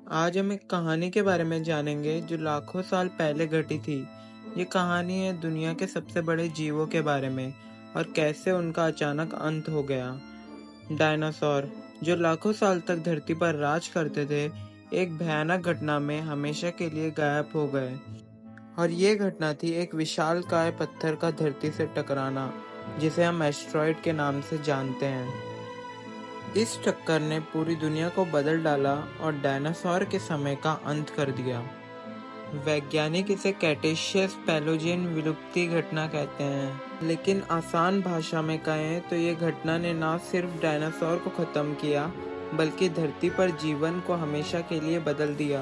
आज हम एक कहानी के बारे में जानेंगे जो लाखों साल पहले घटी थी। ये कहानी है दुनिया के सबसे बड़े जीवों के बारे में और कैसे उनका अचानक अंत हो गया। डायनासोर जो लाखों साल तक धरती पर राज करते थे, एक भयानक घटना में हमेशा के लिए गायब हो गए। और ये घटना थी एक विशालकाय पत्थर का धरती से टकराना, जिसे हम एस्टेरॉयड के नाम से जानते हैं। इस टक्कर ने पूरी दुनिया को बदल डाला और डायनासोर के समय का अंत कर दिया। वैज्ञानिक इसे कैटेशियस पैलोजियन विलुप्ति घटना कहते हैं, लेकिन आसान भाषा में कहें तो ये घटना ने न सिर्फ डायनासोर को खत्म किया, बल्कि धरती पर जीवन को हमेशा के लिए बदल दिया।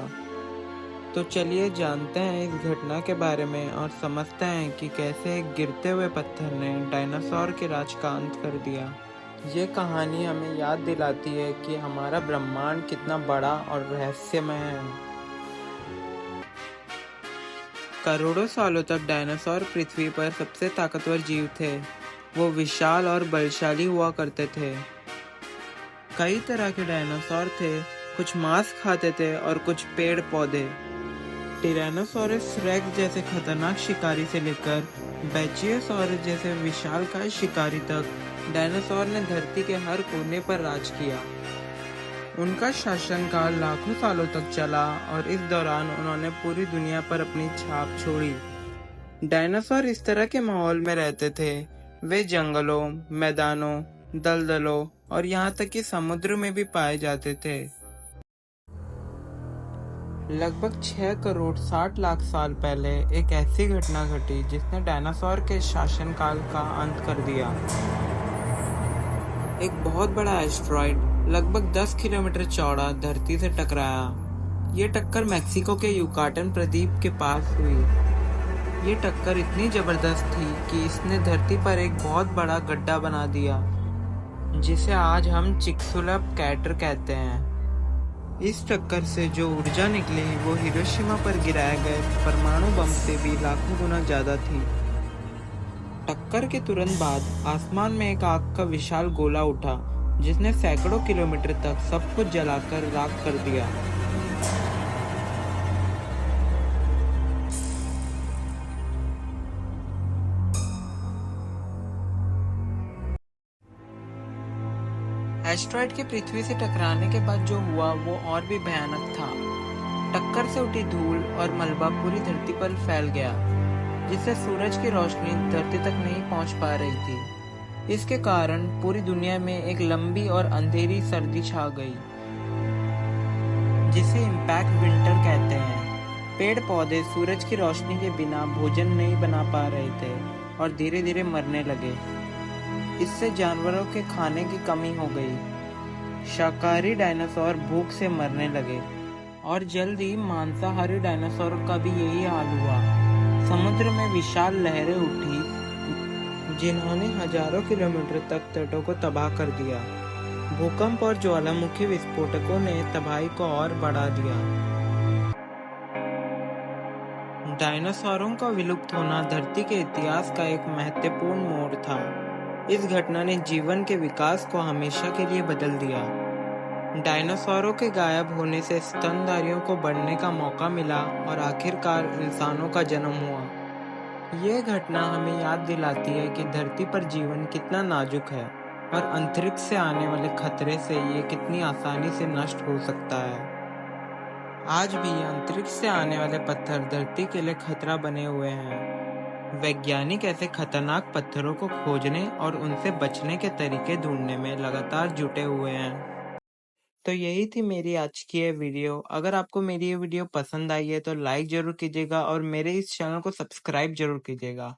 तो चलिए जानते हैं इस घटना के बारे में और समझते हैं कि कैसे एक गिरते हुए पत्थर ने डायनासोर के राज का अंत कर दिया। ये कहानी हमें याद दिलाती है कि हमारा ब्रह्मांड कितना बड़ा और रहस्यमय है। करोड़ों सालों तक डायनासोर पृथ्वी पर सबसे ताकतवर जीव थे। वो विशाल और बलशाली हुआ करते थे। कई तरह के डायनासोर थे, कुछ मांस खाते थे और कुछ पेड़ पौधे। टिरानोसोरस रेक्स जैसे खतरनाक शिकारी से लेकर ब्रैचियोसॉरस जैसे विशालकाय शिकारी तक डायनासोर ने धरती के हर कोने पर राज किया। उनका शासनकाल लाखों सालों तक चला और इस दौरान उन्होंने पूरी दुनिया पर अपनी छाप छोड़ी। डायनासोर इस तरह के माहौल में रहते थे। वे जंगलों, मैदानों, दलदलों और यहाँ तक कि समुद्र में भी पाए जाते थे। लगभग 6 करोड़ 60 लाख साल पहले एक ऐसी घटना घटी जिसने डायनासोर के शासनकाल का अंत कर दिया। एक बहुत बड़ा एस्टेरॉयड लगभग 10 किलोमीटर चौड़ा धरती से टकराया। ये टक्कर मेक्सिको के युकाटन प्रद्वीप के पास हुई। ये टक्कर इतनी जबरदस्त थी कि इसने धरती पर एक बहुत बड़ा गड्ढा बना दिया, जिसे आज हम चिक्सुलप कैटर कहते हैं। इस टक्कर से जो ऊर्जा निकली वो हिरोशिमा पर गिराए गए परमाणु बम से भी लाखों गुना ज्यादा थी। टक्कर के तुरंत बाद आसमान में एक आग का विशाल गोला उठा, जिसने सैकड़ों किलोमीटर तक सब कुछ जलाकर राख कर दिया। एस्टेरॉयड के पृथ्वी से टकराने के बाद जो हुआ वो और भी भयानक था। टक्कर से उठी धूल और मलबा पूरी धरती पर फैल गया, जिससे सूरज की रोशनी धरती तक नहीं पहुंच पा रही थी। इसके कारण पूरी दुनिया में एक लंबी और अंधेरी सर्दी छा गई, जिसे इम्पैक्ट विंटर कहते हैं। पेड़ पौधे सूरज की रोशनी के बिना भोजन नहीं बना पा रहे थे और धीरे धीरे मरने लगे। इससे जानवरों के खाने की कमी हो गई। शाकाहारी डायनासोर भूख से मरने लगे और जल्द ही मांसाहारी डायनासोर का भी यही हाल हुआ। समुद्र में विशाल लहरें उठी, जिन्होंने हजारों किलोमीटर तक तटों को तबाह कर दिया। भूकंप और ज्वालामुखी विस्फोटकों ने तबाही को और बढ़ा दिया। डायनासोरों का विलुप्त होना धरती के इतिहास का एक महत्वपूर्ण मोड़ था। इस घटना ने जीवन के विकास को हमेशा के लिए बदल दिया। डायनासोरों के गायब होने से स्तनधारियों को बढ़ने का मौका मिला और आखिरकार इंसानों का जन्म हुआ। यह घटना हमें याद दिलाती है कि धरती पर जीवन कितना नाजुक है और अंतरिक्ष से आने वाले खतरे से ये कितनी आसानी से नष्ट हो सकता है। आज भी अंतरिक्ष से आने वाले पत्थर धरती के लिए खतरा बने हुए हैं। वैज्ञानिक ऐसे खतरनाक पत्थरों को खोजने और उनसे बचने के तरीके ढूंढने में लगातार जुटे हुए हैं। तो यही थी मेरी आज की ये वीडियो। अगर आपको मेरी ये वीडियो पसंद आई है तो लाइक जरूर कीजिएगा और मेरे इस चैनल को सब्सक्राइब जरूर कीजिएगा।